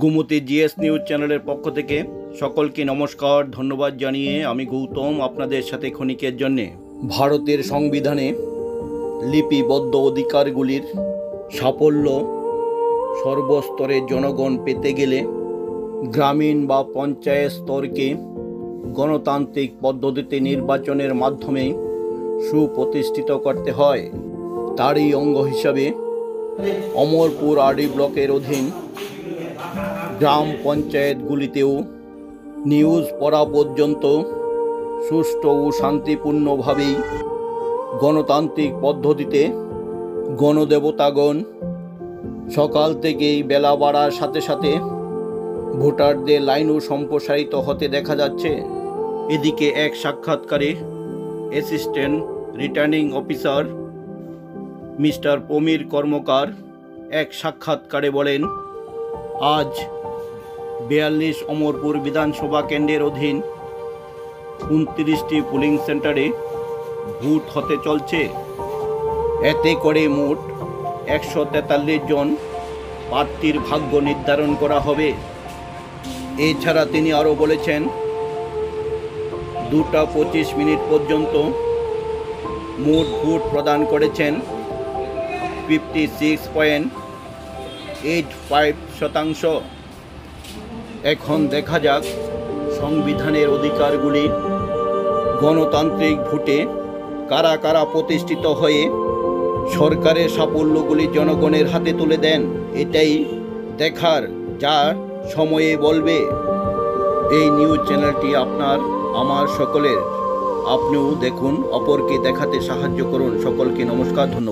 Gomti GS news চ্যানেলের পক্ষ থেকে সকলকে নমস্কার, ধন্যবাদ জানিয়ে আমি গৌতম আপনাদের সাথে ক্ষণিকের জন্যে ভারতের সংবিধানে লিপিবদ্ধ অধিকারগুলির সাফল্য সর্বস্তরের জনগণ পেতে গেলে গ্রামীণ বা পঞ্চায়েত স্তরকে গণতান্ত্রিক পদ্ধতিতে নির্বাচনের মাধ্যমে সুপ্রতিষ্ঠিত করতে হয়। তারই অঙ্গ হিসাবে অমরপুর আরডি ব্লকের অধীন গ্রাম পঞ্চায়েতগুলিতেও নিউজ পড়া পর্যন্ত সুষ্ঠু ও শান্তিপূর্ণভাবেই গণতান্ত্রিক পদ্ধতিতে গণদেবতাগণ সকাল থেকেই বেলা বাড়ার সাথে সাথে ভোটারদের লাইনও সম্প্রসারিত হতে দেখা যাচ্ছে। এদিকে এক সাক্ষাৎকারে অ্যাসিস্ট্যান্ট রিটার্নিং অফিসার মিস্টার প্রমীর কর্মকার এক সাক্ষাৎকারে বলেন, আজ 42 অমরপুর বিধানসভা কেন্দ্রের অধীন 29টি পোলিং সেন্টারে ভোট হতে চলছে। এতে করে মোট 143 জন প্রার্থীর ভাগ্য নির্ধারণ করা হবে। এছাড়া তিনি আরও বলেছেন, 2:25 পর্যন্ত মোট ভোট প্রদান করেছেন 56.85%। এখন দেখা যাক সংবিধানের অধিকারগুলি গণতান্ত্রিক ভোটে কারা কারা প্রতিষ্ঠিত হয়ে সরকারের সাফল্যগুলি জনগণের হাতে তুলে দেন। এটাই দেখার, যা সময়ে বলবে। এই নিউজ চ্যানেলটি আপনার আমার সকলের, আপনিও দেখুন, অপরকে দেখাতে সাহায্য করুন। সকলকে নমস্কার, ধন্যবাদ।